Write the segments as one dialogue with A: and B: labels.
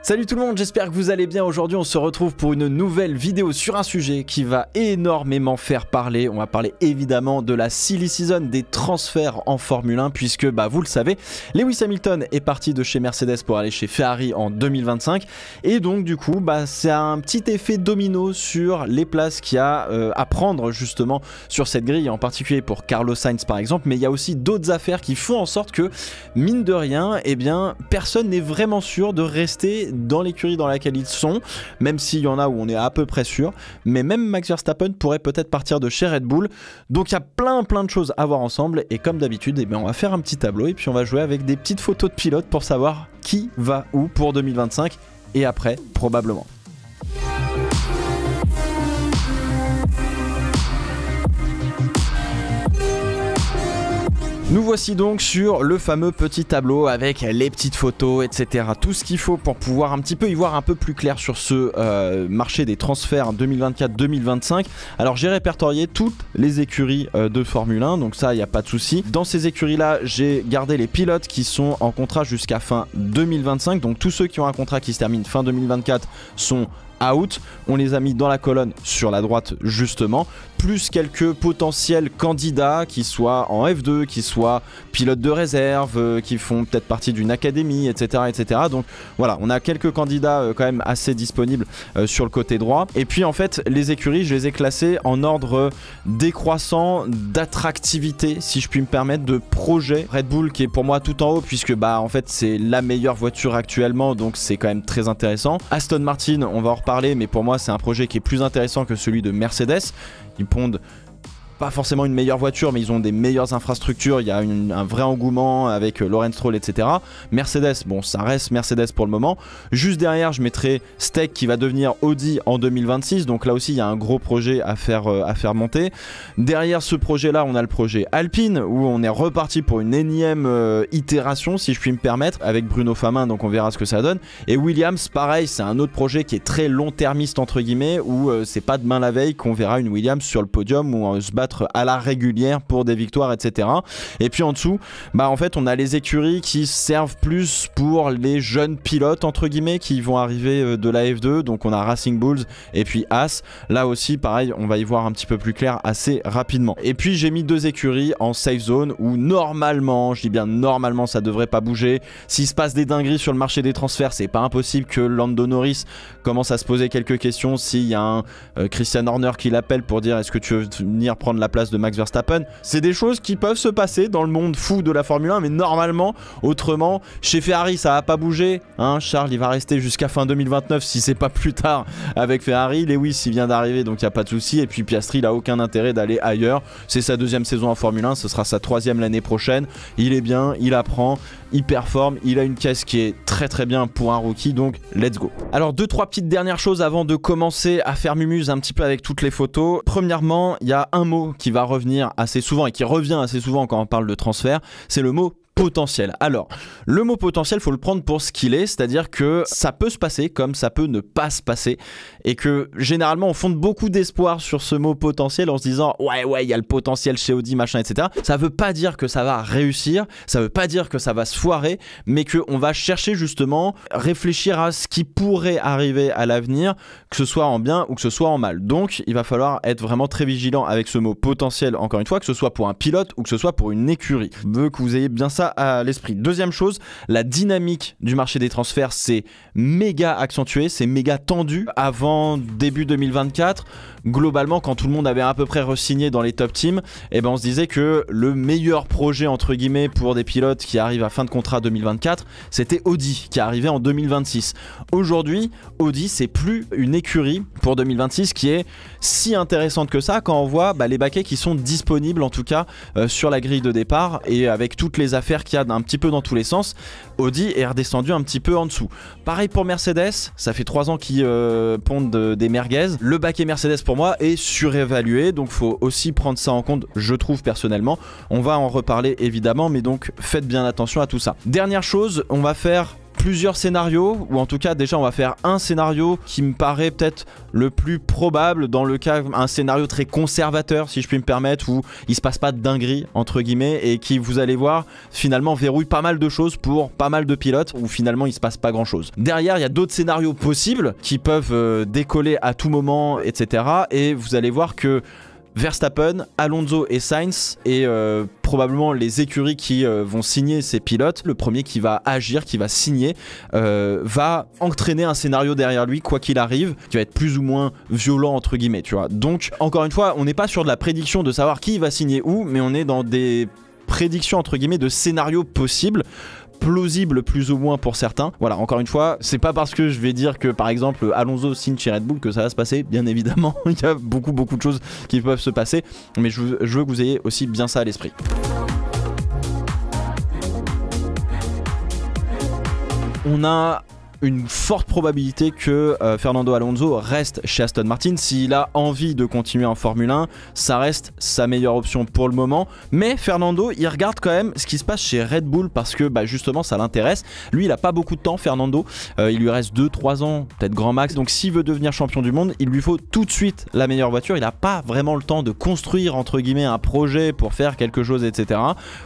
A: Salut tout le monde, j'espère que vous allez bien. Aujourd'hui on se retrouve pour une nouvelle vidéo sur un sujet qui va énormément faire parler. On va parler évidemment de la silly season, des transferts en Formule 1, puisque vous le savez, Lewis Hamilton est parti de chez Mercedes pour aller chez Ferrari en 2025, et donc du coup c'est un petit effet domino sur les places qu'il y a à prendre justement sur cette grille, en particulier pour Carlos Sainz par exemple, mais il y a aussi d'autres affaires qui font en sorte que mine de rien, personne n'est vraiment sûr de rester dans l'écurie dans laquelle ils sont, même s'il y en a où on est à peu près sûr, mais même Max Verstappen pourrait peut-être partir de chez Red Bull. Donc il y a plein de choses à voir ensemble, et comme d'habitude on va faire un petit tableau et puis on va jouer avec des petites photos de pilotes pour savoir qui va où pour 2025 et après probablement. Nous voici donc sur le fameux petit tableau avec les petites photos, etc. Tout ce qu'il faut pour pouvoir un petit peu y voir un peu plus clair sur ce marché des transferts 2024-2025. Alors j'ai répertorié toutes les écuries de Formule 1, donc ça il n'y a pas de souci. Dans ces écuries là, j'ai gardé les pilotes qui sont en contrat jusqu'à fin 2025. Donc tous ceux qui ont un contrat qui se termine fin 2024 sont out. On les a mis dans la colonne sur la droite justement, plus quelques potentiels candidats qui soient en F2, qui soient pilotes de réserve, qui font peut-être partie d'une académie, etc., etc. Donc voilà, on a quelques candidats quand même assez disponibles sur le côté droit. Et puis en fait, les écuries, je les ai classées en ordre décroissant d'attractivité, si je puis me permettre, de projet. Red Bull qui est pour moi tout en haut, puisque en fait c'est la meilleure voiture actuellement, donc c'est quand même très intéressant. Aston Martin, on va en reparler, mais pour moi c'est un projet qui est plus intéressant que celui de Mercedes. Ils pondent pas forcément une meilleure voiture, mais ils ont des meilleures infrastructures, il y a un vrai engouement avec Lawrence Stroll, etc. Mercedes, bon ça reste Mercedes pour le moment. Juste derrière je mettrai Steck qui va devenir Audi en 2026, donc là aussi il y a un gros projet à faire monter. Derrière ce projet là on a le projet Alpine, où on est reparti pour une énième itération, si je puis me permettre, avec Bruno Famin, donc on verra ce que ça donne. Et Williams pareil, c'est un autre projet qui est très long-termiste entre guillemets, où c'est pas demain la veille qu'on verra une Williams sur le podium ou se battre à la régulière pour des victoires, etc. Et puis en dessous, en fait on a les écuries qui servent plus pour les jeunes pilotes entre guillemets qui vont arriver de la F2, donc on a Racing Bulls et puis As. Là aussi pareil, on va y voir un petit peu plus clair assez rapidement. Et puis j'ai mis deux écuries en safe zone où normalement, je dis bien normalement, ça devrait pas bouger. S'il se passe des dingueries sur le marché des transferts, c'est pas impossible que Lando Norris commence à se poser quelques questions. S'il y a un Christian Horner qui l'appelle pour dire est-ce que tu veux venir prendre la place de Max Verstappen, c'est des choses qui peuvent se passer dans le monde fou de la Formule 1, mais normalement, autrement, chez Ferrari ça va pas bouger, hein. Charles il va rester jusqu'à fin 2029 si c'est pas plus tard avec Ferrari. Lewis il vient d'arriver, donc il n'y a pas de souci. Et puis Piastri il a aucun intérêt d'aller ailleurs, c'est sa deuxième saison en Formule 1, ce sera sa troisième l'année prochaine. Il est bien, il apprend, il performe, il a une caisse qui est très bien pour un rookie, donc let's go. Alors 2-3 petites dernières choses avant de commencer à faire mumuse un petit peu avec toutes les photos. Premièrement, il y a un mot qui va revenir assez souvent et qui revient assez souvent quand on parle de transfert, c'est le mot potentiel. Alors, le mot potentiel, faut le prendre pour ce qu'il est, c'est-à-dire que ça peut se passer comme ça peut ne pas se passer, et que généralement on fonde beaucoup d'espoir sur ce mot potentiel en se disant ouais il y a le potentiel chez Audi machin, etc. Ça veut pas dire que ça va réussir, ça veut pas dire que ça va se foirer, mais qu'on va chercher justement réfléchir à ce qui pourrait arriver à l'avenir, que ce soit en bien ou que ce soit en mal. Donc il va falloir être vraiment très vigilant avec ce mot potentiel, encore une fois, que ce soit pour un pilote ou que ce soit pour une écurie. Je veux que vous ayez bien ça à l'esprit. Deuxième chose, la dynamique du marché des transferts c'est méga accentué, c'est méga tendu. Avant début 2024, globalement quand tout le monde avait à peu près re-signé dans les top teams, on se disait que le meilleur projet entre guillemets pour des pilotes qui arrivent à fin de contrat 2024, c'était Audi qui arrivait en 2026. Aujourd'hui, Audi c'est plus une écurie pour 2026 qui est si intéressante que ça quand on voit les baquets qui sont disponibles en tout cas sur la grille de départ, et avec toutes les affaires qu'il y a un petit peu dans tous les sens, Audi est redescendu un petit peu en dessous. Pareil pour Mercedes, ça fait 3 ans qu'ils pondent des merguez. Le baquet Mercedes pour moi est surévalué, donc faut aussi prendre ça en compte, je trouve personnellement. On va en reparler évidemment, mais donc faites bien attention à tout ça. Dernière chose, on va faire plusieurs scénarios, ou en tout cas déjà on va faire un scénario qui me paraît peut-être le plus probable, dans le cas un scénario très conservateur si je puis me permettre, où il se passe pas de dinguerie entre guillemets et qui, vous allez voir, finalement verrouille pas mal de choses pour pas mal de pilotes, où finalement il se passe pas grand chose. Derrière il y a d'autres scénarios possibles qui peuvent décoller à tout moment, etc. Et vous allez voir que Verstappen, Alonso et Sainz et probablement les écuries qui vont signer ces pilotes, le premier qui va agir, qui va signer, va entraîner un scénario derrière lui quoi qu'il arrive, qui va être plus ou moins violent entre guillemets, tu vois. Donc encore une fois, on n'est pas sur de la prédiction de savoir qui va signer où, mais on est dans des prédictions entre guillemets de scénarios possibles, plausible plus ou moins pour certains. Voilà, encore une fois, c'est pas parce que je vais dire que par exemple Alonso signe chez Red Bull que ça va se passer, bien évidemment. Il y a beaucoup de choses qui peuvent se passer, mais je veux que vous ayez aussi bien ça à l'esprit. On a une forte probabilité que Fernando Alonso reste chez Aston Martin. S'il a envie de continuer en Formule 1, ça reste sa meilleure option pour le moment. Mais Fernando, il regarde quand même ce qui se passe chez Red Bull parce que justement ça l'intéresse. Lui, il a pas beaucoup de temps, Fernando. Il lui reste 2-3 ans, peut-être grand max. Donc s'il veut devenir champion du monde, il lui faut tout de suite la meilleure voiture. Il n'a pas vraiment le temps de construire entre guillemets un projet pour faire quelque chose, etc.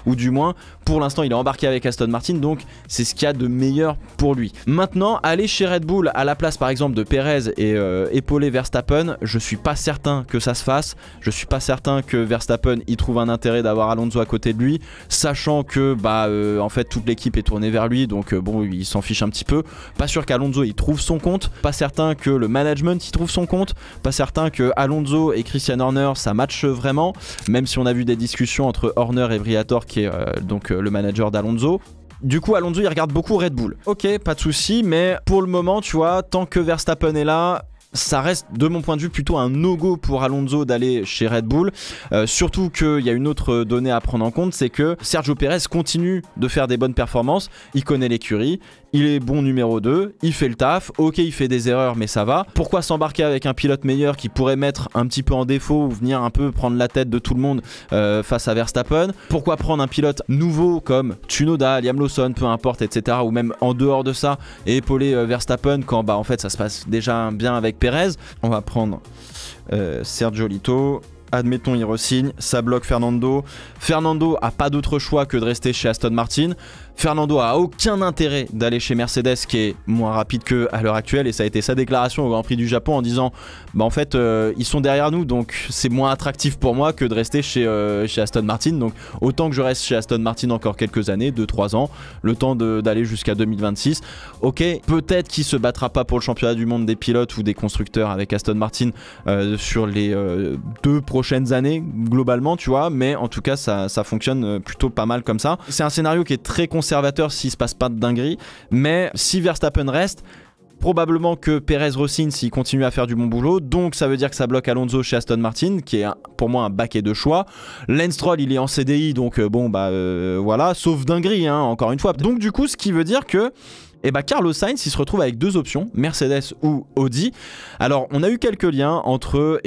A: Ou du moins, pour l'instant, il est embarqué avec Aston Martin. Donc c'est ce qu'il y a de meilleur pour lui. Maintenant, aller chez Red Bull à la place par exemple de Perez et épauler Verstappen, je suis pas certain que ça se fasse. Je suis pas certain que Verstappen y trouve un intérêt d'avoir Alonso à côté de lui, sachant que en fait toute l'équipe est tournée vers lui, donc bon, il s'en fiche un petit peu. Pas sûr qu'Alonso y trouve son compte, pas certain que le management y trouve son compte, pas certain que Alonso et Christian Horner ça matche vraiment, même si on a vu des discussions entre Horner et Briatore qui est donc le manager d'Alonso. Du coup, Alonso, il regarde beaucoup Red Bull. Ok, pas de souci, mais pour le moment, tu vois, tant que Verstappen est là, ça reste de mon point de vue plutôt un no-go pour Alonso d'aller chez Red Bull, surtout qu'il y a une autre donnée à prendre en compte, c'est que Sergio Pérez continue de faire des bonnes performances, il connaît l'écurie, il est bon numéro 2, il fait le taf, ok il fait des erreurs mais ça va. Pourquoi s'embarquer avec un pilote meilleur qui pourrait mettre un petit peu en défaut ou venir un peu prendre la tête de tout le monde face à Verstappen? Pourquoi prendre un pilote nouveau comme Tsunoda, Liam Lawson, peu importe, etc. ou même en dehors de ça et épauler Verstappen quand en fait ça se passe déjà bien avec Pérez? On va prendre Sergio Lito. Admettons il re-signe, ça bloque Fernando. Fernando a pas d'autre choix que de rester chez Aston Martin. Fernando a aucun intérêt d'aller chez Mercedes qui est moins rapide qu'à l'heure actuelle, et ça a été sa déclaration au Grand Prix du Japon en disant en fait ils sont derrière nous donc c'est moins attractif pour moi que de rester chez Aston Martin, donc autant que je reste chez Aston Martin encore quelques années, 2-3 ans, le temps d'aller jusqu'à 2026. Ok, peut-être qu'il se battra pas pour le championnat du monde des pilotes ou des constructeurs avec Aston Martin sur les 2 prochaines années globalement, tu vois, mais en tout cas ça fonctionne plutôt pas mal comme ça. C'est un scénario qui est très conservateur s'il se passe pas de dinguerie, mais si Verstappen reste, probablement que Perez re-signe s'il continue à faire du bon boulot, donc ça veut dire que ça bloque Alonso chez Aston Martin qui est pour moi un baquet de choix. Lance Stroll il est en CDI donc voilà, sauf dinguerie encore une fois. Donc du coup ce qui veut dire que Carlos Sainz il se retrouve avec 2 options, Mercedes ou Audi. Alors on a eu quelques liens entre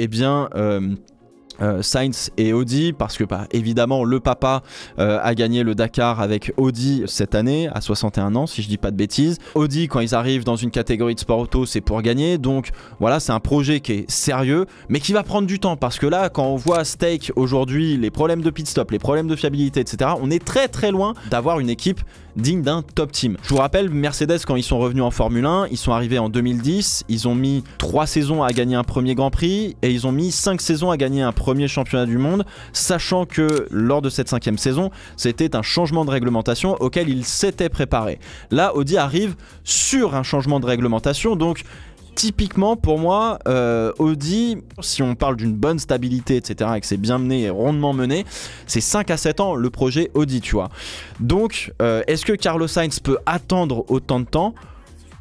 A: Sainz et Audi parce que évidemment le papa a gagné le Dakar avec Audi cette année à 61 ans si je dis pas de bêtises. Audi quand ils arrivent dans une catégorie de sport auto c'est pour gagner, donc voilà c'est un projet qui est sérieux mais qui va prendre du temps parce que là quand on voit Stake aujourd'hui, les problèmes de pit stop, les problèmes de fiabilité, etc., on est très très loin d'avoir une équipe digne d'un top team. Je vous rappelle, Mercedes quand ils sont revenus en Formule 1, ils sont arrivés en 2010, ils ont mis 3 saisons à gagner un premier Grand Prix et ils ont mis 5 saisons à gagner un premier championnat du monde, sachant que lors de cette 5e saison, c'était un changement de réglementation auquel ils s'étaient préparés. Là, Audi arrive sur un changement de réglementation, donc typiquement pour moi, Audi, si on parle d'une bonne stabilité, etc., et que c'est bien mené et rondement mené, c'est 5 à 7 ans le projet Audi, tu vois. Donc, est-ce que Carlos Sainz peut attendre autant de temps ?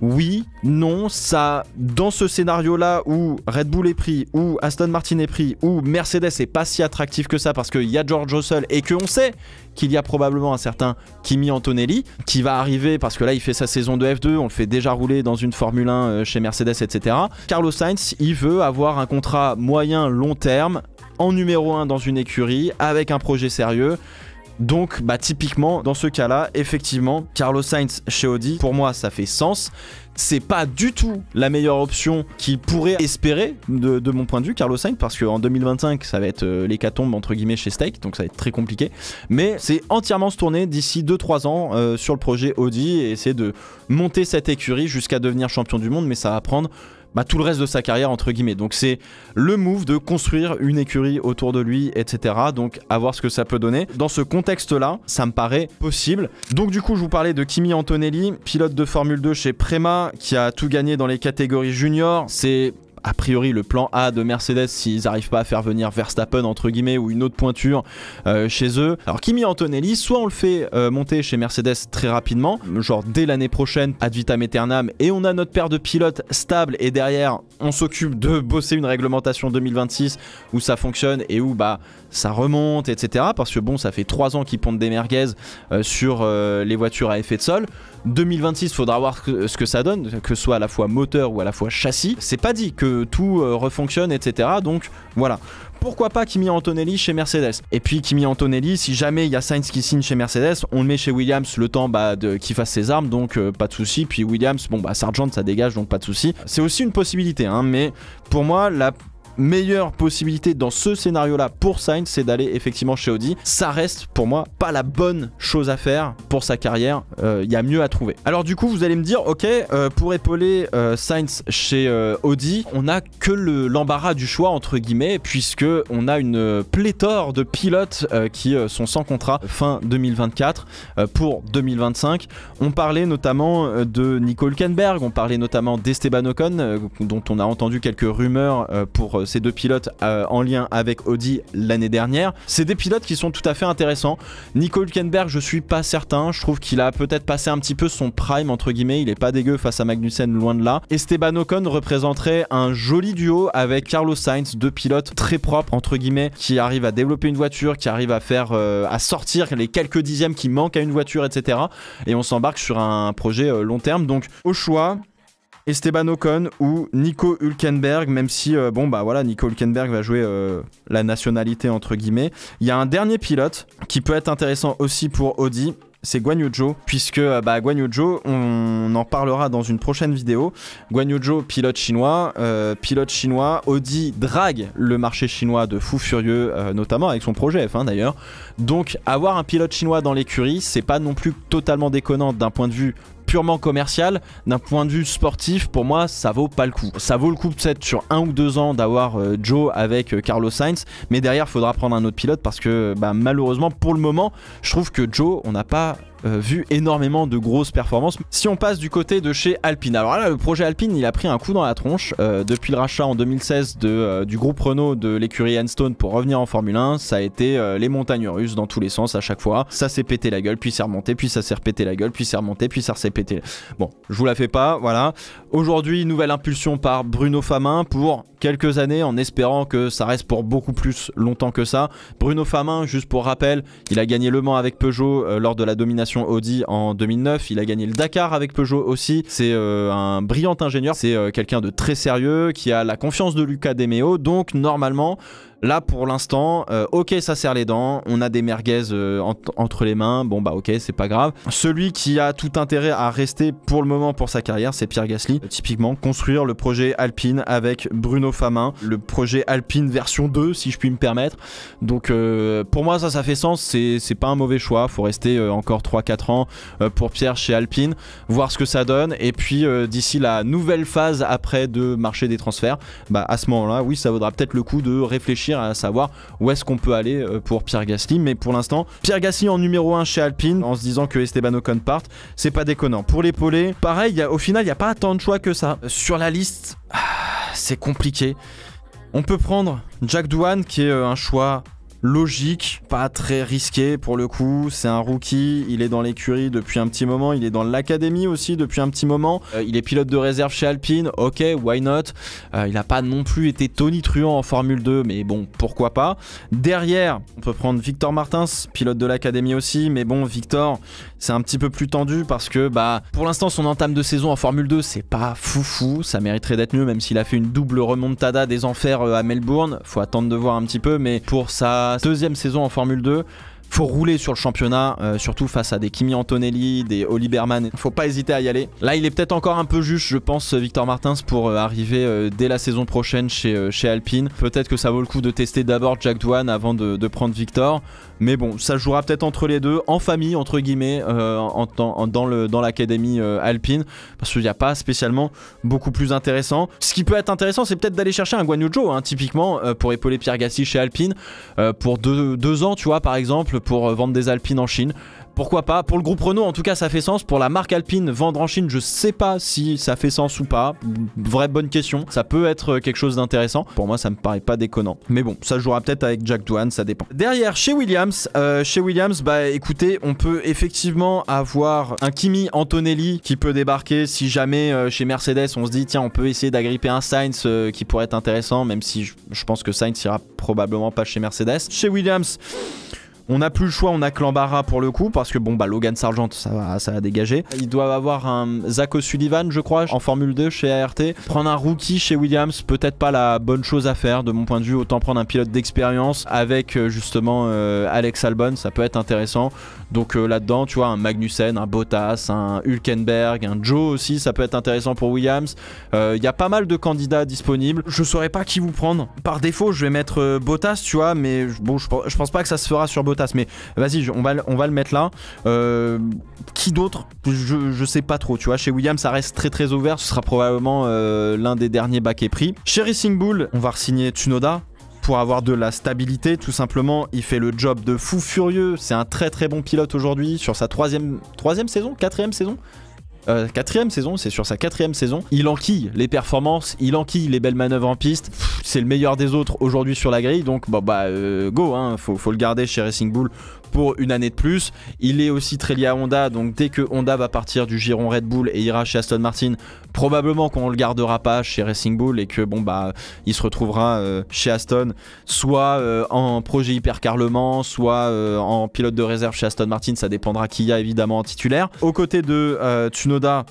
A: Oui, non, ça, dans ce scénario-là où Red Bull est pris, où Aston Martin est pris, où Mercedes est pas si attractif que ça parce qu'il y a George Russell et qu'on sait qu'il y a probablement un certain Kimi Antonelli qui va arriver parce que là il fait sa saison de F2, on le fait déjà rouler dans une Formule 1 chez Mercedes, etc. Carlos Sainz, il veut avoir un contrat moyen long terme en numéro 1 dans une écurie avec un projet sérieux. Donc bah typiquement dans ce cas-là, effectivement, Carlos Sainz chez Audi, pour moi ça fait sens. C'est pas du tout la meilleure option qu'il pourrait espérer de mon point de vue, Carlos Sainz, parce qu'en 2025 ça va être l'hécatombe entre guillemets chez Stake, donc ça va être très compliqué. Mais c'est entièrement se tourner d'ici 2-3 ans sur le projet Audi et essayer de monter cette écurie jusqu'à devenir champion du monde, mais ça va prendre tout le reste de sa carrière entre guillemets. Donc c'est le move de construire une écurie autour de lui, etc. Donc à voir ce que ça peut donner. Dans ce contexte-là, ça me paraît possible. Donc du coup, je vous parlais de Kimi Antonelli, pilote de Formule 2 chez Prema, qui a tout gagné dans les catégories juniors. C'est a priori le plan A de Mercedes s'ils n'arrivent pas à faire venir Verstappen entre guillemets ou une autre pointure chez eux. Alors Kimi Antonelli, soit on le fait monter chez Mercedes très rapidement, genre dès l'année prochaine ad vitam aeternam, et on a notre paire de pilotes stable et derrière on s'occupe de bosser une réglementation 2026 où ça fonctionne et où ça remonte, etc. Parce que bon, ça fait 3 ans qu'ils pondent des merguez sur les voitures à effet de sol. 2026, faudra voir ce que ça donne, que ce soit à la fois moteur ou à la fois châssis. C'est pas dit que tout refonctionne, etc. Donc voilà. Pourquoi pas Kimi Antonelli chez Mercedes? Et puis Kimi Antonelli, si jamais il y a Sainz qui signe chez Mercedes, on le met chez Williams le temps qu'il fasse ses armes, donc pas de souci. Puis Williams, Sargent ça dégage, donc pas de souci. C'est aussi une possibilité, hein, mais pour moi la meilleure possibilité dans ce scénario-là pour Sainz, c'est d'aller effectivement chez Audi. Ça reste pour moi pas la bonne chose à faire pour sa carrière. Il y a mieux à trouver. Alors du coup, vous allez me dire, ok, pour épauler Sainz chez Audi, on n'a que l'embarras du choix entre guillemets, puisque on a une pléthore de pilotes qui sont sans contrat fin 2024 pour 2025. On parlait notamment de Nico Hülkenberg, on parlait notamment d'Esteban Ocon, dont on a entendu quelques rumeurs pour ces deux pilotes en lien avec Audi l'année dernière. C'est des pilotes qui sont tout à fait intéressants. Nico Hülkenberg, je suis pas certain. Je trouve qu'il a peut-être passé un petit peu son prime entre guillemets. Il est pas dégueu face à Magnussen, loin de là. Esteban Ocon représenterait un joli duo avec Carlos Sainz, deux pilotes très propres entre guillemets, qui arrivent à développer une voiture, qui arrivent à faire à sortir les quelques dixièmes qui manquent à une voiture, etc. Et on s'embarque sur un projet long terme. Donc au choix, Esteban Ocon ou Nico Hülkenberg, même si Nico Hülkenberg va jouer la nationalité entre guillemets. Il y a un dernier pilote qui peut être intéressant aussi pour Audi, c'est Guan Yu Zhou, puisque Guan Yu Zhou, on en parlera dans une prochaine vidéo. Guan Yu Zhou, pilote chinois, Audi drague le marché chinois de fou furieux, notamment avec son projet F1 d'ailleurs. Donc avoir un pilote chinois dans l'écurie, c'est pas non plus totalement déconnant d'un point de vue purement commercial. D'un point de vue sportif, pour moi ça vaut pas le coup. Ça vaut le coup peut-être sur 1 ou 2 ans d'avoir Zhou avec Carlos Sainz, mais derrière il faudra prendre un autre pilote parce que malheureusement pour le moment je trouve que Zhou, on n'a pas vu énormément de grosses performances. Si on passe du côté de chez Alpine, alors là le projet Alpine il a pris un coup dans la tronche depuis le rachat en 2016 du groupe Renault de l'écurie Enstone pour revenir en Formule 1. Ça a été les montagnes russes dans tous les sens à chaque fois. Ça s'est pété la gueule, puis c'est remonté, puis ça s'est repété la gueule, puis c'est remonté, puis ça s'est pété. Bon, je vous la fais pas, voilà. Aujourd'hui, nouvelle impulsion par Bruno Famin pour quelques années en espérant que ça reste pour beaucoup plus longtemps que ça. Bruno Famin, juste pour rappel, il a gagné Le Mans avec Peugeot lors de la domination Audi en 2009. Il a gagné le Dakar avec Peugeot aussi. C'est un brillant ingénieur. C'est quelqu'un de très sérieux qui a la confiance de Luca De Meo. Donc normalement, là pour l'instant, ok, ça serre les dents, on a des merguez entre les mains, bon ok, c'est pas grave. Celui qui a tout intérêt à rester pour le moment pour sa carrière, c'est Pierre Gasly. Typiquement, construire le projet Alpine avec Bruno Famin, le projet Alpine version 2 si je puis me permettre. Donc pour moi ça fait sens, c'est pas un mauvais choix, faut rester encore 3-4 ans pour Pierre chez Alpine, voir ce que ça donne, et puis d'ici la nouvelle phase après de marché des transferts, à ce moment là, oui, ça vaudra peut-être le coup de réfléchir à savoir où est-ce qu'on peut aller pour Pierre Gasly. Mais pour l'instant, Pierre Gasly en numéro 1 chez Alpine, en se disant que Esteban Ocon parte, c'est pas déconnant. Pour l'épauler, pareil, au final il n'y a pas tant de choix que ça. Sur la liste, c'est compliqué. On peut prendre Jack Doohan qui est un choix logique, pas très risqué pour le coup. C'est un rookie, il est dans l'écurie depuis un petit moment, il est dans l'académie aussi depuis un petit moment. Il est pilote de réserve chez Alpine, ok, why not. Il n'a pas non plus été tonitruant en Formule 2, mais bon, pourquoi pas. Derrière, on peut prendre Victor Martins, pilote de l'académie aussi, mais bon, Victor, c'est un petit peu plus tendu parce que pour l'instant son entame de saison en Formule 2 c'est pas foufou, ça mériterait d'être mieux, même s'il a fait une double remontada des enfers à Melbourne. Faut attendre de voir un petit peu, mais pour sa deuxième saison en Formule 2, Faut rouler sur le championnat, surtout face à des Kimi Antonelli, des Oli Berman. Faut pas hésiter à y aller. Là, il est peut-être encore un peu juste, je pense, Victor Martins, pour arriver dès la saison prochaine chez Alpine. Peut-être que ça vaut le coup de tester d'abord Jack Doohan avant de prendre Victor. Mais bon, ça jouera peut-être entre les deux, en famille, entre guillemets, dans l'académie Alpine, parce qu'il n'y a pas spécialement beaucoup plus intéressant. Ce qui peut être intéressant, c'est peut-être d'aller chercher un Guan Yu Zhou, hein, typiquement, pour épauler Pierre Gasly chez Alpine, pour deux ans, tu vois, par exemple, pour vendre des Alpines en Chine. Pourquoi pas? Pour le groupe Renault, en tout cas, ça fait sens. Pour la marque Alpine, vendre en Chine, je sais pas si ça fait sens ou pas. Vraie bonne question. Ça peut être quelque chose d'intéressant. Pour moi, ça me paraît pas déconnant. Mais bon, ça jouera peut-être avec Jack Doohan, ça dépend. Derrière, chez Williams, bah écoutez, on peut effectivement avoir un Kimi Antonelli qui peut débarquer si jamais chez Mercedes, on se dit, tiens, on peut essayer d'agripper un Sainz qui pourrait être intéressant, même si je pense que Sainz ira probablement pas chez Mercedes. Chez Williams, on n'a plus le choix, on a que l'embarras pour le coup, parce que bon bah Logan Sargent ça va dégager. Ils doivent avoir un Zach O'Sullivan, je crois, en Formule 2 chez ART. Prendre un rookie chez Williams, peut-être pas la bonne chose à faire de mon point de vue. Autant prendre un pilote d'expérience avec justement Alex Albon, ça peut être intéressant. Donc là-dedans, tu vois, un Magnussen, un Bottas, un Hülkenberg, un Joe aussi, ça peut être intéressant pour Williams. Il y a pas mal de candidats disponibles. Je saurais pas qui vous prendre. Par défaut, je vais mettre Bottas, tu vois, mais bon, je pense pas que ça se fera sur Bottas. Mais vas-y, on va le mettre là. Qui d'autre? Je sais pas trop, tu vois. Chez Williams, ça reste très très ouvert. Ce sera probablement l'un des derniers baquets pris. Chez Racing Bull, on va re-signer Tsunoda pour avoir de la stabilité, tout simplement. Il fait le job de fou furieux. C'est un très très bon pilote aujourd'hui sur sa quatrième saison. C'est sur sa 4e saison. Il enquille les performances, il enquille les belles manœuvres en piste. C'est le meilleur des autres aujourd'hui sur la grille. Donc bon, go, hein, faut le garder chez Racing Bull pour une année de plus. Il est aussi très lié à Honda, donc dès que Honda va partir du giron Red Bull et ira chez Aston Martin, probablement qu'on le gardera pas chez Racing Bull et que bon bah il se retrouvera chez Aston, soit en projet hypercar Le Mans, soit en pilote de réserve chez Aston Martin. Ça dépendra qui y a évidemment en titulaire. Aux côtés de Tsunoda,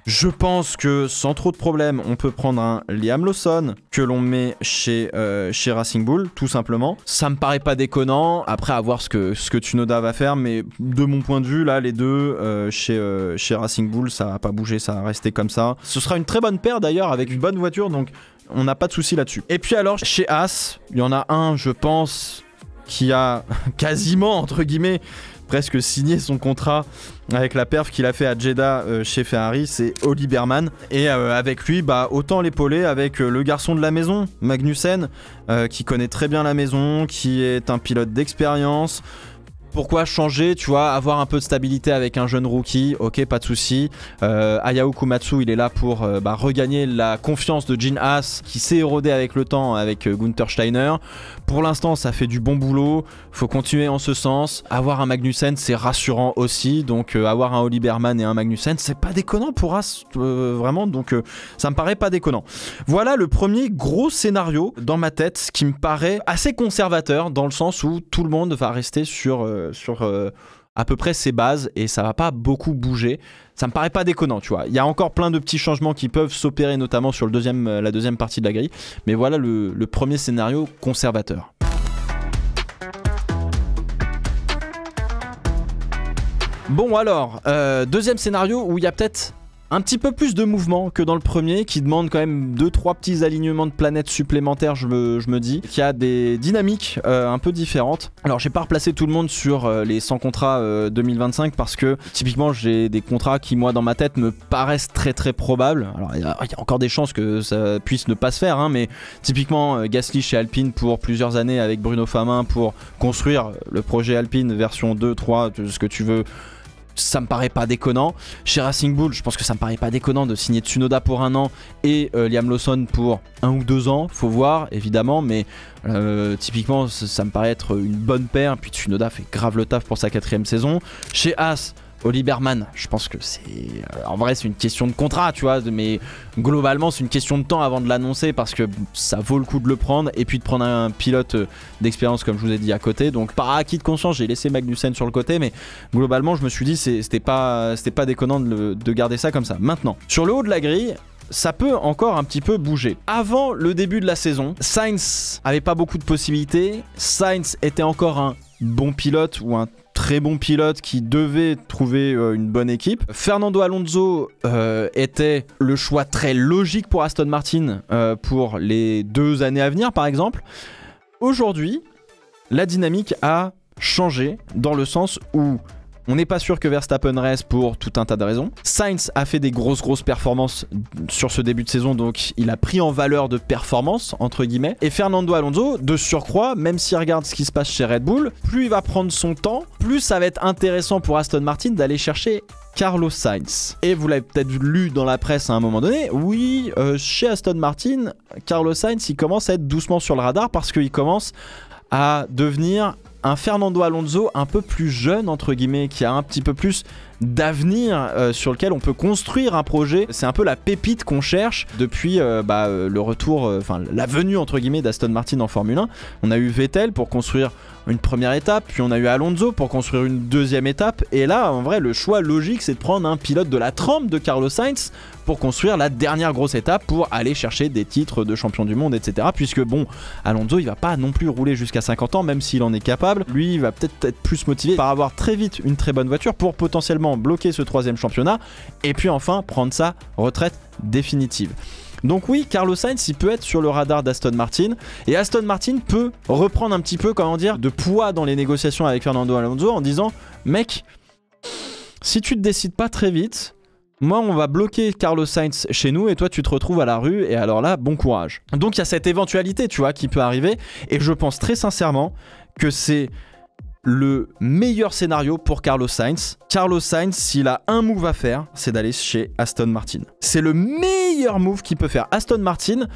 A: je pense que sans trop de problèmes, on peut prendre un Liam Lawson que l'on met chez Racing Bull, tout simplement. Ça me paraît pas déconnant. Après, à voir ce que Tsunoda va faire, mais de mon point de vue, là, les deux chez Racing Bull, ça va pas bouger, ça va rester comme ça. Ce sera une très bonne paire d'ailleurs, avec une bonne voiture, donc on n'a pas de souci là-dessus. Et puis alors, chez Haas, il y en a un, je pense, qui a quasiment, entre guillemets, presque signé son contrat avec la perf qu'il a fait à Jeddah chez Ferrari, c'est Oli Berman. Et avec lui, bah, autant l'épauler avec le garçon de la maison, Magnussen, qui connaît très bien la maison, qui est un pilote d'expérience. Pourquoi changer, tu vois, avoir un peu de stabilité avec un jeune rookie, ok, pas de souci. Ayao Komatsu, il est là pour regagner la confiance de Gene Haas, qui s'est érodé avec le temps avec Gunther Steiner. Pour l'instant, ça fait du bon boulot, faut continuer en ce sens. Avoir un Magnussen, c'est rassurant aussi, donc avoir un Oli Berman et un Magnussen, c'est pas déconnant pour Haas, vraiment, donc ça me paraît pas déconnant. Voilà le premier gros scénario dans ma tête, qui me paraît assez conservateur, dans le sens où tout le monde va rester sur à peu près ses bases et ça va pas beaucoup bouger. Ça me paraît pas déconnant, tu vois. Il y a encore plein de petits changements qui peuvent s'opérer, notamment sur la deuxième partie de la grille. Mais voilà le premier scénario conservateur. Bon alors, deuxième scénario où il y a peut-être un petit peu plus de mouvement que dans le premier, qui demande quand même 2-3 petits alignements de planètes supplémentaires, je me dis, qui a des dynamiques un peu différentes. Alors j'ai pas replacé tout le monde sur les 100 contrats 2025 parce que typiquement j'ai des contrats qui moi dans ma tête me paraissent très très probables. Alors il y a encore des chances que ça puisse ne pas se faire, hein, mais typiquement Gasly chez Alpine pour plusieurs années avec Bruno Famin pour construire le projet Alpine version 2, 3, ce que tu veux. Ça me paraît pas déconnant. Chez Racing Bull, je pense que ça me paraît pas déconnant de signer Tsunoda pour 1 an et Liam Lawson pour 1 ou 2 ans. Faut voir évidemment, mais typiquement ça me paraît être une bonne paire. Puis Tsunoda fait grave le taf pour sa 4e saison. Chez Haas, Oli Berman, je pense que c'est... En vrai, c'est une question de contrat, tu vois, mais globalement, c'est une question de temps avant de l'annoncer parce que ça vaut le coup de le prendre et puis de prendre un pilote d'expérience, comme je vous ai dit, à côté. Donc, par acquis de conscience, j'ai laissé Magnussen sur le côté, mais globalement, je me suis dit c'était pas déconnant de garder ça comme ça. Maintenant, sur le haut de la grille, ça peut encore un petit peu bouger. Avant le début de la saison, Sainz avait pas beaucoup de possibilités. Sainz était encore un bon pilote ou un très bon pilote qui devait trouver une bonne équipe. Fernando Alonso était le choix très logique pour Aston Martin pour les 2 années à venir par exemple. Aujourd'hui, la dynamique a changé dans le sens où on n'est pas sûr que Verstappen reste pour tout un tas de raisons. Sainz a fait des grosses performances sur ce début de saison, donc il a pris en valeur de performance, entre guillemets. Et Fernando Alonso, de surcroît, même s'il regarde ce qui se passe chez Red Bull, plus il va prendre son temps, plus ça va être intéressant pour Aston Martin d'aller chercher Carlos Sainz. Et vous l'avez peut-être lu dans la presse à un moment donné, oui, chez Aston Martin, Carlos Sainz, il commence à être doucement sur le radar parce qu'il commence à devenir un Fernando Alonso un peu plus jeune, entre guillemets, qui a un petit peu plus d'avenir sur lequel on peut construire un projet. C'est un peu la pépite qu'on cherche depuis le retour, la venue, entre guillemets, d'Aston Martin en Formule 1. On a eu Vettel pour construire une première étape, puis on a eu Alonso pour construire une deuxième étape. Et là, en vrai, le choix logique, c'est de prendre un pilote de la trempe de Carlos Sainz pour construire la dernière grosse étape pour aller chercher des titres de champion du monde, etc. Puisque bon, Alonso, il va pas non plus rouler jusqu'à 50 ans, même s'il en est capable. Lui, il va peut-être être plus motivé par avoir très vite une très bonne voiture pour potentiellement bloquer ce 3e championnat et puis enfin prendre sa retraite définitive. Donc oui, Carlos Sainz, il peut être sur le radar d'Aston Martin et Aston Martin peut reprendre un petit peu, comment dire, de poids dans les négociations avec Fernando Alonso en disant « Mec, si tu te décides pas très vite, moi on va bloquer Carlos Sainz chez nous et toi tu te retrouves à la rue et alors là, bon courage. » Donc il y a cette éventualité, tu vois, qui peut arriver et je pense très sincèrement que c'est le meilleur scénario pour Carlos Sainz. Carlos Sainz, s'il a un move à faire, c'est d'aller chez Aston Martin. C'est le meilleur move qu'il peut faire. Aston Martin,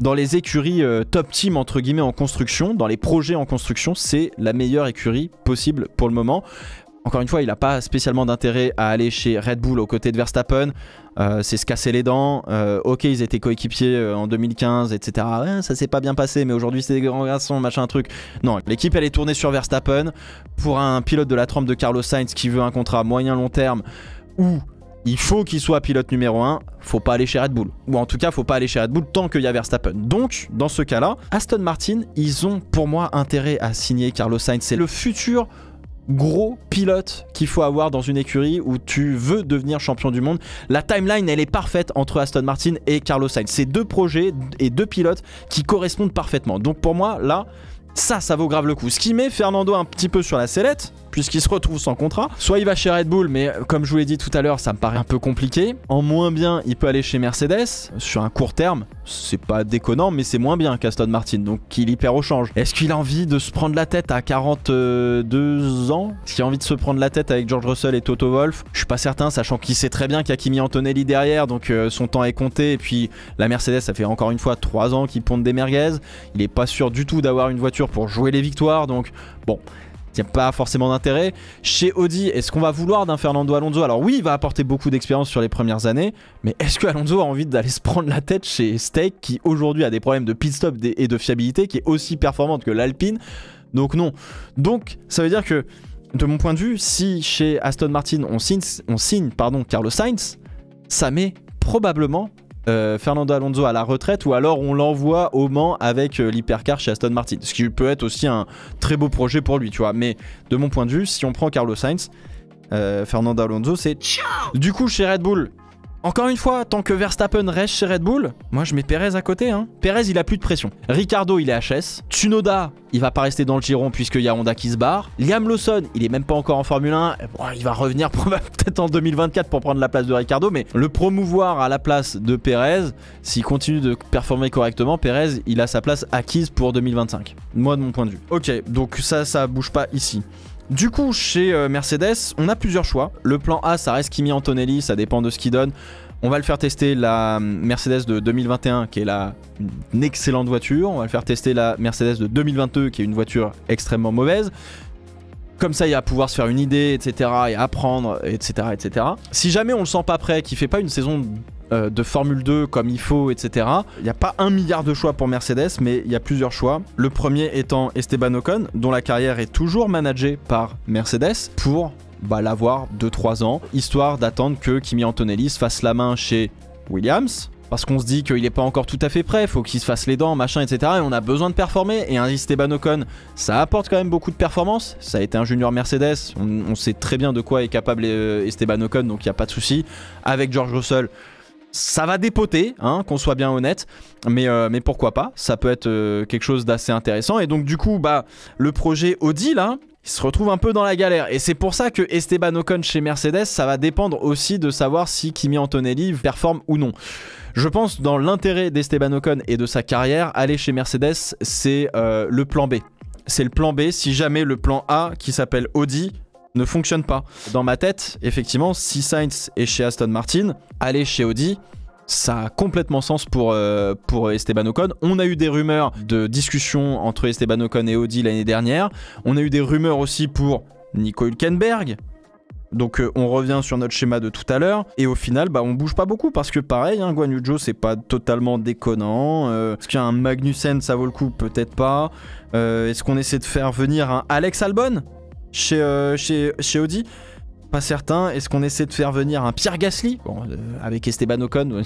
A: dans les écuries top team, entre guillemets, en construction, dans les projets en construction, c'est la meilleure écurie possible pour le moment. Encore une fois, il n'a pas spécialement d'intérêt à aller chez Red Bull aux côtés de Verstappen. C'est se casser les dents. Ok, ils étaient coéquipiers en 2015, etc. Ouais, ça s'est pas bien passé, mais aujourd'hui c'est des grands garçons, machin truc. Non, l'équipe elle est tournée sur Verstappen. Pour un pilote de la trempe de Carlos Sainz qui veut un contrat moyen-long terme où il faut qu'il soit pilote numéro 1, faut pas aller chez Red Bull. Ou en tout cas, faut pas aller chez Red Bull tant qu'il y a Verstappen. Donc, dans ce cas-là, Aston Martin, ils ont pour moi intérêt à signer Carlos Sainz. C'est le futur gros pilote qu'il faut avoir dans une écurie où tu veux devenir champion du monde. La timeline, elle est parfaite entre Aston Martin et Carlos Sainz. C'est 2 projets et 2 pilotes qui correspondent parfaitement. Donc pour moi, là, ça vaut grave le coup. Ce qui met Fernando un petit peu sur la sellette, puisqu'il se retrouve sans contrat. Soit il va chez Red Bull, mais comme je vous l'ai dit tout à l'heure, ça me paraît un peu compliqué. En moins bien, il peut aller chez Mercedes. Sur un court terme, c'est pas déconnant, mais c'est moins bien qu'Aston Martin, donc il y perd au change. Est-ce qu'il a envie de se prendre la tête à 42 ans? Est-ce qu'il a envie de se prendre la tête avec George Russell et Toto Wolff? Je suis pas certain, sachant qu'il sait très bien qu'il y a Kimi Antonelli derrière, donc son temps est compté. Et puis la Mercedes, ça fait encore une fois 3 ans qu'il ponde des merguez. Il est pas sûr du tout d'avoir une voiture pour jouer les victoires, donc bon, il n'y a pas forcément d'intérêt. Chez Audi, est-ce qu'on va vouloir d'un Fernando Alonso? Alors oui, il va apporter beaucoup d'expérience sur les premières années, mais est-ce que Alonso a envie d'aller se prendre la tête chez Stake, qui aujourd'hui a des problèmes de pit stop et de fiabilité, qui est aussi performante que l'Alpine? Donc non. Donc ça veut dire que, de mon point de vue, si chez Aston Martin on signe Carlos Sainz, ça met probablement Fernando Alonso à la retraite, ou alors on l'envoie au Mans avec l'hypercar chez Aston Martin, ce qui peut être aussi un très beau projet pour lui, tu vois. Mais de mon point de vue, si on prend Carlos Sainz, Fernando Alonso, c'est ciao. Du coup, chez Red Bull, encore une fois, tant que Verstappen reste chez Red Bull, moi je mets Perez à côté, hein. Perez, il a plus de pression. Ricardo, il est HS. Tsunoda, il va pas rester dans le giron puisqu'il y a Honda qui se barre. Liam Lawson, il est même pas encore en Formule 1. Bon, il va revenir peut-être en 2024 pour prendre la place de Ricardo, mais le promouvoir à la place de Perez, s'il continue de performer correctement, Perez, il a sa place acquise pour 2025. Moi, de mon point de vue. Ok, donc ça bouge pas ici. Du coup, chez Mercedes, on a plusieurs choix. Le plan A, ça reste Kimi Antonelli, ça dépend de ce qu'il donne. On va le faire tester la Mercedes de 2021, qui est une excellente voiture. On va le faire tester la Mercedes de 2022, qui est une voiture extrêmement mauvaise. Comme ça, il va pouvoir se faire une idée, etc. et apprendre, etc., etc. Si jamais on le sent pas prêt, qu'il fait pas une saison de Formule 2 comme il faut, etc. Il n'y a pas 1 milliard de choix pour Mercedes, mais il y a plusieurs choix. Le premier étant Esteban Ocon, dont la carrière est toujours managée par Mercedes, pour l'avoir 2-3 ans, histoire d'attendre que Kimi Antonelli se fasse la main chez Williams, parce qu'on se dit qu'il est pas encore tout à fait prêt, faut qu'il se fasse les dents, machin, etc. Et on a besoin de performer. Et un Esteban Ocon, ça apporte quand même beaucoup de performance. Ça a été un junior Mercedes, on sait très bien de quoi est capable Esteban Ocon, donc il n'y a pas de souci. Avec George Russell, ça va dépoter, hein, qu'on soit bien honnête, mais pourquoi pas, ça peut être quelque chose d'assez intéressant. Et donc du coup, bah, le projet Audi là, il se retrouve un peu dans la galère. Et c'est pour ça que Esteban Ocon chez Mercedes, ça va dépendre aussi de savoir si Kimi Antonelli performe ou non. Je pense dans l'intérêt d'Esteban Ocon et de sa carrière, aller chez Mercedes, c'est le plan B. C'est le plan B si jamais le plan A, qui s'appelle Audi, ne fonctionne pas. Dans ma tête, effectivement, si Sainz est chez Aston Martin, aller chez Audi, ça a complètement sens pour Esteban Ocon. On a eu des rumeurs de discussion entre Esteban Ocon et Audi l'année dernière. On a eu des rumeurs aussi pour Nico Hülkenberg. Donc on revient sur notre schéma de tout à l'heure. Et au final, bah, on bouge pas beaucoup parce que pareil, hein, Guan Yu Zhou, c'est pas totalement déconnant. Est-ce qu'il y a un Magnussen, ça vaut le coup? Peut-être pas. Est-ce qu'on essaie de faire venir un Alex Albon chez Audi? Pas certain. Est-ce qu'on essaie de faire venir un Pierre Gasly? Bon, avec Esteban Ocon,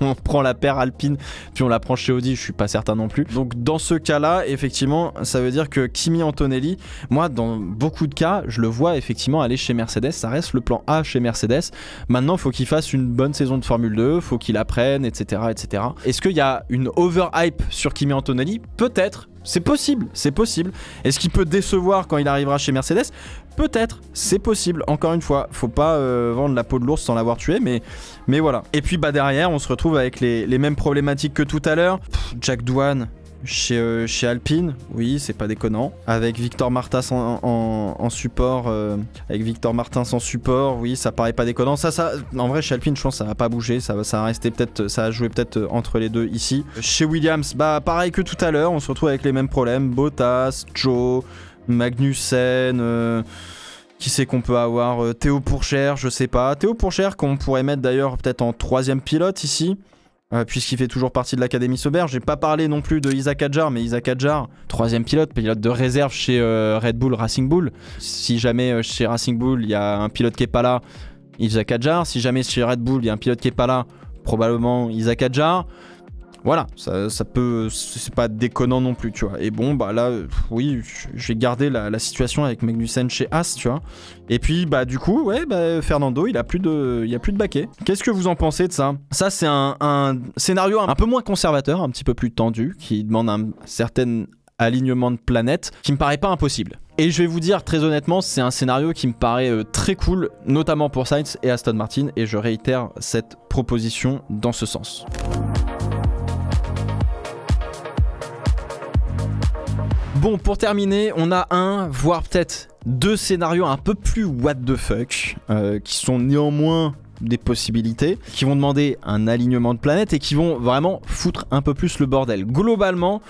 A: on prend la paire Alpine, puis on la prend chez Audi, je suis pas certain non plus. Donc dans ce cas-là, effectivement, ça veut dire que Kimi Antonelli, moi, dans beaucoup de cas, je le vois effectivement aller chez Mercedes, ça reste le plan A chez Mercedes. Maintenant, il faut qu'il fasse une bonne saison de Formule 2, faut qu'il apprenne, etc., etc. Est-ce qu'il y a une overhype sur Kimi Antonelli? Peut-être. C'est possible, c'est possible. Est-ce qu'il peut décevoir quand il arrivera chez Mercedes? Peut-être, c'est possible. Encore une fois, faut pas vendre la peau de l'ours sans l'avoir tué, mais voilà. Et puis bah derrière, on se retrouve avec les mêmes problématiques que tout à l'heure. Jack Doohan chez Alpine, oui, c'est pas déconnant. Avec Victor Martins en support, oui, ça paraît pas déconnant. Ça, en vrai, chez Alpine, je pense que ça va pas bouger. Ça va rester peut-être, ça va jouer peut-être entre les deux ici. Chez Williams, bah pareil que tout à l'heure, on se retrouve avec les mêmes problèmes. Bottas, Joe, Magnussen. Qui c'est qu'on peut avoir? Théo Pourchaire, je sais pas. Théo Pourchaire qu'on pourrait mettre d'ailleurs peut-être en 3e pilote ici. Puisqu'il fait toujours partie de l'Académie Sauber. J'ai pas parlé non plus de Isaac Hadjar, mais Isaac Hadjar, 3e pilote de réserve chez Red Bull Racing Bull. Si jamais chez Racing Bull il y a un pilote qui est pas là, Isaac Hadjar. Si jamais chez Red Bull il y a un pilote qui est pas là, probablement Isaac Hadjar. Voilà, ça peut, c'est pas déconnant non plus, tu vois. Et bon, bah là, oui, je vais garder la situation avec Magnussen chez As, tu vois. Et puis, bah du coup, ouais, bah, Fernando, il a plus de baquet. Qu'est-ce que vous en pensez de ça? Ça, c'est un scénario un peu moins conservateur, un petit peu plus tendu, qui demande un certain alignement de planètes, qui me paraît pas impossible. Et je vais vous dire très honnêtement, c'est un scénario qui me paraît très cool, notamment pour Sainz et Aston Martin, et je réitère cette proposition dans ce sens. Bon, pour terminer, on a un, voire peut-être 2 scénarios un peu plus what the fuck, qui sont néanmoins des possibilités, qui vont demander un alignement de planètes et qui vont vraiment foutre un peu plus le bordel. Globalement,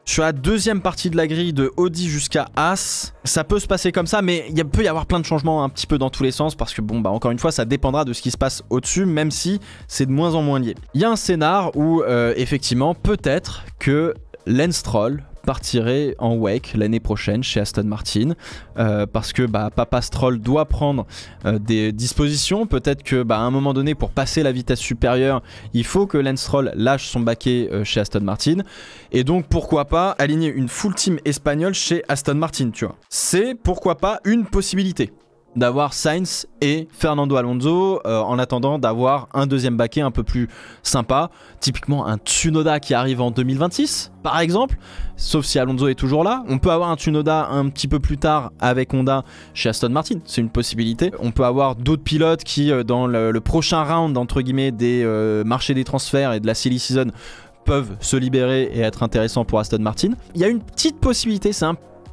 A: sur la 2e partie de la grille de Audi jusqu'à As, ça peut se passer comme ça, mais il peut y avoir plein de changements un petit peu dans tous les sens, parce que bon, bah encore une fois, ça dépendra de ce qui se passe au-dessus, même si c'est de moins en moins lié. Il y a un scénar où, effectivement, peut-être que Lance Stroll partirait en wake l'année prochaine chez Aston Martin, parce que bah, Papa Stroll doit prendre des dispositions. Peut-être que bah, à un moment donné, pour passer la vitesse supérieure, il faut que Lance Stroll lâche son baquet chez Aston Martin, et donc pourquoi pas aligner une full team espagnole chez Aston Martin, tu vois. C'est pourquoi pas une possibilité d'avoir Sainz et Fernando Alonso en attendant d'avoir un 2e baquet un peu plus sympa, typiquement un Tsunoda qui arrive en 2026 par exemple, sauf si Alonso est toujours là. On peut avoir un Tsunoda un petit peu plus tard avec Honda chez Aston Martin, c'est une possibilité. On peut avoir d'autres pilotes qui dans le prochain round entre guillemets des marchés des transferts et de la silly season peuvent se libérer et être intéressants pour Aston Martin. Il y a une petite possibilité, c'est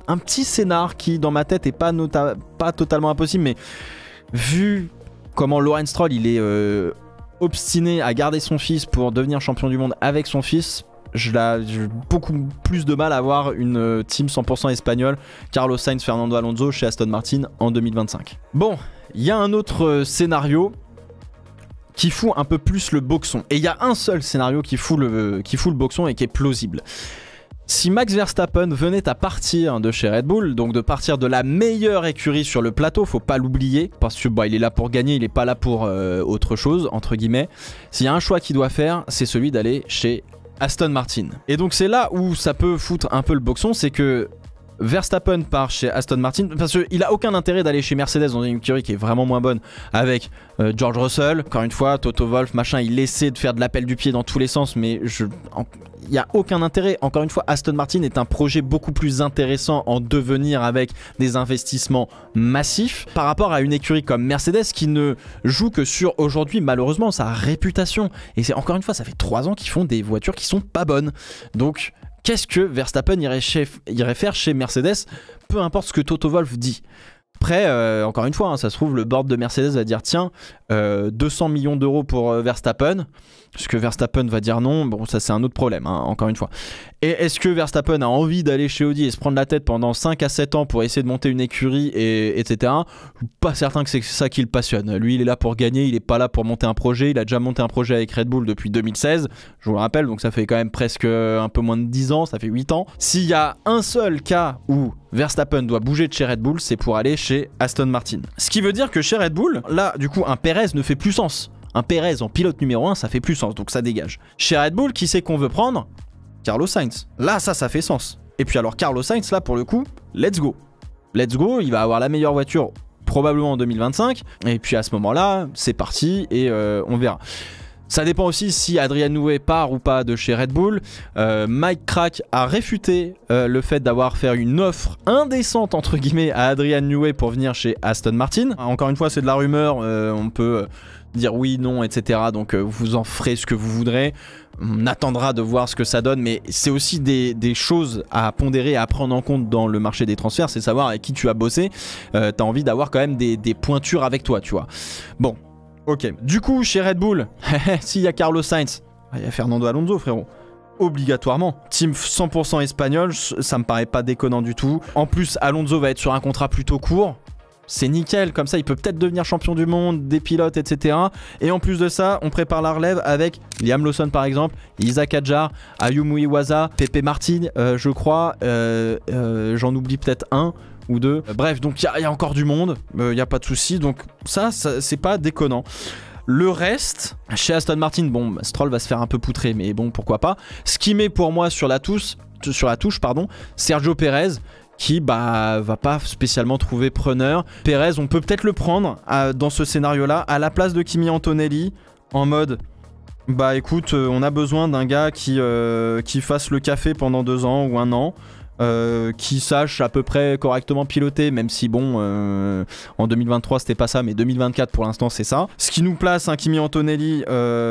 A: un petit scénar qui dans ma tête est pas totalement impossible, mais vu comment Lawrence Stroll il est obstiné à garder son fils pour devenir champion du monde avec son fils, j'ai beaucoup plus de mal à avoir une team 100% espagnole, Carlos Sainz, Fernando Alonso chez Aston Martin en 2025. Bon, il y a un autre scénario qui fout un peu plus le boxon, et il y a un seul scénario qui fout le boxon et qui est plausible. Si Max Verstappen venait à partir de chez Red Bull, donc de partir de la meilleure écurie sur le plateau, faut pas l'oublier, parce que il est là pour gagner, il est pas là pour autre chose, entre guillemets. S'il y a un choix qu'il doit faire, c'est celui d'aller chez Aston Martin. Et donc c'est là où ça peut foutre un peu le boxon, c'est que Verstappen part chez Aston Martin parce qu'il a aucun intérêt d'aller chez Mercedes dans une écurie qui est vraiment moins bonne avec George Russell. Encore une fois, Toto Wolff, machin, il essaie de faire de l'appel du pied dans tous les sens, mais il n'y a aucun intérêt. Encore une fois, Aston Martin est un projet beaucoup plus intéressant en devenir avec des investissements massifs par rapport à une écurie comme Mercedes qui ne joue que sur aujourd'hui, malheureusement, sa réputation. Et c'est encore une fois, ça fait 3 ans qu'ils font des voitures qui sont pas bonnes. Donc, qu'est-ce que Verstappen irait faire chez Mercedes, peu importe ce que Toto Wolff dit. Après, encore une fois, hein, ça se trouve, le board de Mercedes va dire tiens, 200 millions d'euros pour Verstappen. Est-ce que Verstappen va dire non? Bon, ça c'est un autre problème, hein, encore une fois. Et est-ce que Verstappen a envie d'aller chez Audi et se prendre la tête pendant 5 à 7 ans pour essayer de monter une écurie, etc. Pas certain que c'est ça qui le passionne. Lui, il est là pour gagner, il est pas là pour monter un projet. Il a déjà monté un projet avec Red Bull depuis 2016, je vous le rappelle, donc ça fait quand même presque un peu moins de 10 ans, ça fait 8 ans. S'il y a un seul cas où Verstappen doit bouger de chez Red Bull, c'est pour aller chez Aston Martin. Ce qui veut dire que chez Red Bull, là, du coup, un Perez ne fait plus sens. Un Perez en pilote numéro 1, ça fait plus sens, donc ça dégage. Chez Red Bull, qui c'est qu'on veut prendre? Carlos Sainz. Là, ça fait sens. Et puis alors, Carlos Sainz, là, pour le coup, let's go. Let's go, il va avoir la meilleure voiture probablement en 2025. Et puis à ce moment-là, c'est parti et on verra. Ça dépend aussi si Adrian Newey part ou pas de chez Red Bull. Mike Krack a réfuté le fait d'avoir fait une offre indécente entre guillemets à Adrian Newey pour venir chez Aston Martin. Encore une fois, c'est de la rumeur, on peut dire oui, non, etc. Donc vous en ferez ce que vous voudrez. On attendra de voir ce que ça donne, mais c'est aussi des choses à pondérer, à prendre en compte dans le marché des transferts, c'est savoir avec qui tu as bossé. T'as envie d'avoir quand même des pointures avec toi, tu vois. Bon. Ok, du coup chez Red Bull, s'il y a Carlos Sainz, il y a Fernando Alonso frérot, obligatoirement. Team 100% espagnol, ça me paraît pas déconnant du tout. En plus Alonso va être sur un contrat plutôt court, c'est nickel, comme ça il peut peut-être devenir champion du monde, des pilotes, etc. Et en plus de ça, on prépare la relève avec Liam Lawson par exemple, Isaac Hadjar, Ayumu Iwasa, Pepe Martin, je crois, j'en oublie peut-être un ou deux. Bref, donc il y a encore du monde, il n'y a pas de souci, donc ça c'est pas déconnant. Le reste, chez Aston Martin, bon, Stroll va se faire un peu poutrer, mais bon, pourquoi pas. Ce qui met pour moi sur la touche, Sergio Perez, qui va pas spécialement trouver preneur. Perez, on peut peut-être le prendre dans ce scénario-là, à la place de Kimi Antonelli, en mode... Bah écoute, on a besoin d'un gars qui fasse le café pendant 2 ans ou 1 an. Qui sache à peu près correctement piloter, même si bon en 2023 c'était pas ça, mais 2024 pour l'instant c'est ça. Ce qui nous place un Kimi Antonelli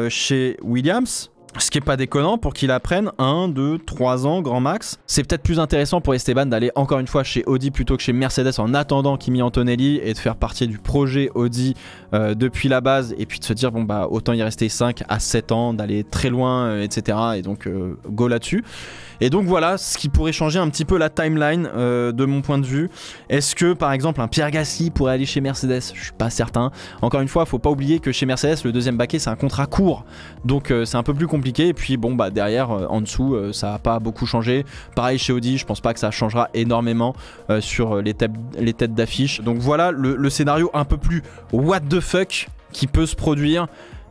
A: chez Williams, ce qui est pas déconnant pour qu'il apprenne 1, 2, 3 ans grand max. C'est peut-être plus intéressant pour Esteban d'aller encore une fois chez Audi plutôt que chez Mercedes en attendant Kimi Antonelli et de faire partie du projet Audi depuis la base, et puis de se dire bon bah autant y rester 5 à 7 ans, d'aller très loin, etc. Et donc go là-dessus. Et donc voilà ce qui pourrait changer un petit peu la timeline de mon point de vue. Est-ce que par exemple un Pierre Gasly pourrait aller chez Mercedes? Je suis pas certain. Encore une fois, faut pas oublier que chez Mercedes le deuxième baquet c'est un contrat court, donc c'est un peu plus compliqué. Et puis bon bah derrière en dessous ça a pas beaucoup changé. Pareil chez Audi, je pense pas que ça changera énormément sur les têtes d'affiche. Donc voilà le scénario un peu plus what the fuck qui peut se produire.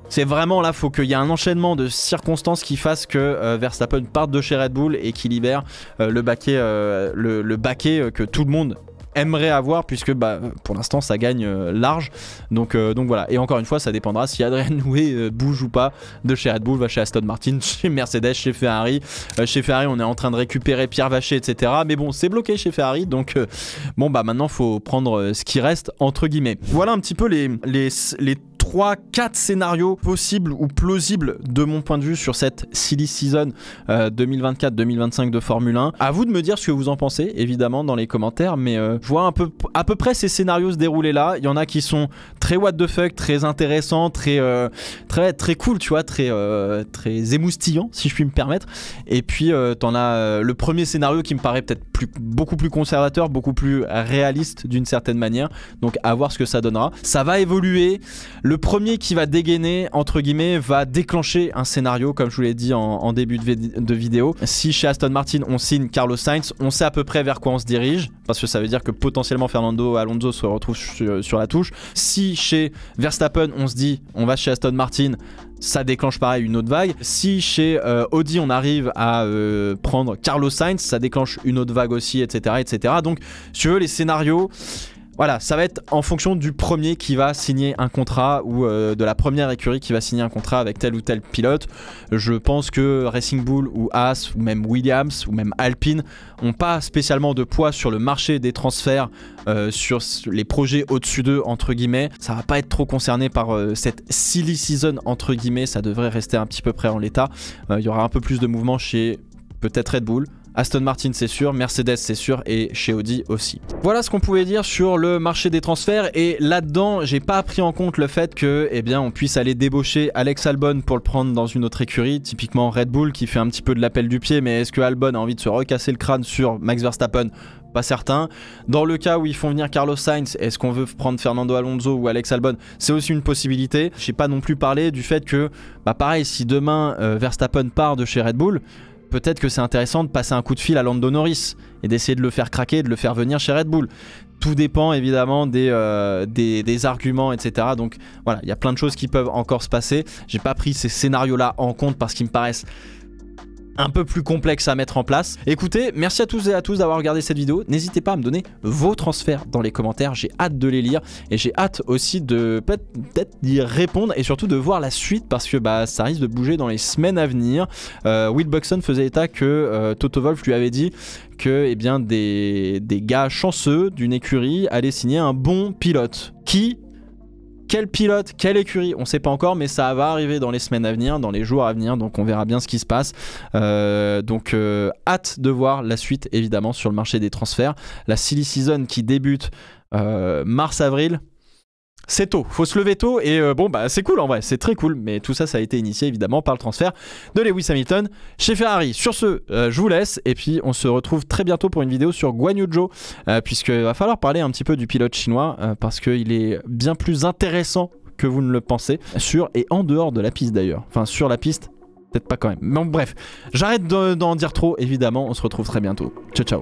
A: C'est vraiment là, faut qu'il y ait un enchaînement de circonstances qui fasse que Verstappen parte de chez Red Bull et qui libère le baquet que tout le monde aimerait avoir, puisque bah, pour l'instant ça gagne large. Donc voilà. Et encore une fois, ça dépendra si Adrian Newey bouge ou pas de chez Red Bull, va chez Aston Martin, chez Mercedes, chez Ferrari. Chez Ferrari, on est en train de récupérer Pierre Vacher, etc. Mais bon, c'est bloqué chez Ferrari. Donc bon, bah maintenant, faut prendre ce qui reste, entre guillemets. Voilà un petit peu les 3-4 scénarios possibles ou plausibles de mon point de vue sur cette silly season 2024-2025 de Formule 1. À vous de me dire ce que vous en pensez, évidemment, dans les commentaires, mais je vois à peu près ces scénarios se dérouler là. Il y en a qui sont très what the fuck, très intéressants, très cool, tu vois, très émoustillants, si je puis me permettre. Et puis t'en as le premier scénario qui me paraît peut-être beaucoup plus conservateur, beaucoup plus réaliste d'une certaine manière. Donc à voir ce que ça donnera. Ça va évoluer. Le premier qui va dégainer, entre guillemets, va déclencher un scénario, comme je vous l'ai dit en début de vidéo. Si chez Aston Martin on signe Carlos Sainz, on sait à peu près vers quoi on se dirige, parce que ça veut dire que potentiellement Fernando Alonso se retrouve sur la touche. Si chez Verstappen on se dit on va chez Aston Martin, ça déclenche pareil une autre vague. Si chez Audi on arrive à prendre Carlos Sainz, ça déclenche une autre vague aussi, etc. etc. Donc si tu veux, les scénarios, voilà, ça va être en fonction du premier qui va signer un contrat ou de la première écurie qui va signer un contrat avec tel ou tel pilote. Je pense que Racing Bull ou Haas ou même Williams ou même Alpine n'ont pas spécialement de poids sur le marché des transferts, sur les projets au-dessus d'eux, entre guillemets. Ça va pas être trop concerné par cette silly season, entre guillemets. Ça devrait rester un petit peu près en l'état. Il y aura un peu plus de mouvement chez peut-être Red Bull, Aston Martin c'est sûr, Mercedes c'est sûr et chez Audi aussi. Voilà ce qu'on pouvait dire sur le marché des transferts, et là-dedans j'ai pas pris en compte le fait que on puisse aller débaucher Alex Albon pour le prendre dans une autre écurie, typiquement Red Bull qui fait un petit peu de l'appel du pied, mais est-ce que Albon a envie de se recasser le crâne sur Max Verstappen? Pas certain. Dans le cas où ils font venir Carlos Sainz, est-ce qu'on veut prendre Fernando Alonso ou Alex Albon? C'est aussi une possibilité. J'ai pas non plus parlé du fait que, pareil, si demain Verstappen part de chez Red Bull, peut-être que c'est intéressant de passer un coup de fil à Lando Norris et d'essayer de le faire craquer, de le faire venir chez Red Bull. Tout dépend évidemment des arguments, etc. Donc voilà, il y a plein de choses qui peuvent encore se passer. J'ai pas pris ces scénarios-là en compte parce qu'ils me paraissent un peu plus complexe à mettre en place. Écoutez, merci à tous et à tous d'avoir regardé cette vidéo. N'hésitez pas à me donner vos transferts dans les commentaires. J'ai hâte de les lire et j'ai hâte aussi de peut-être d'y répondre et surtout de voir la suite parce que ça risque de bouger dans les semaines à venir. Will Buxton faisait état que Toto Wolff lui avait dit que des gars chanceux d'une écurie allaient signer un bon pilote. Quel pilote, quelle écurie, on ne sait pas encore, mais ça va arriver dans les semaines à venir, dans les jours à venir, donc on verra bien ce qui se passe. Hâte de voir la suite, évidemment, sur le marché des transferts. La silly season qui débute mars-avril, c'est tôt, faut se lever tôt et c'est cool en vrai, c'est très cool, mais tout ça, ça a été initié évidemment par le transfert de Lewis Hamilton chez Ferrari. Sur ce, je vous laisse et puis on se retrouve très bientôt pour une vidéo sur Guan Yu Zhou, puisqu'il va falloir parler un petit peu du pilote chinois parce qu'il est bien plus intéressant que vous ne le pensez, sur et en dehors de la piste d'ailleurs, enfin sur la piste, peut-être pas quand même. Mais bon, bref, j'arrête d'en dire trop évidemment, on se retrouve très bientôt. Ciao ciao.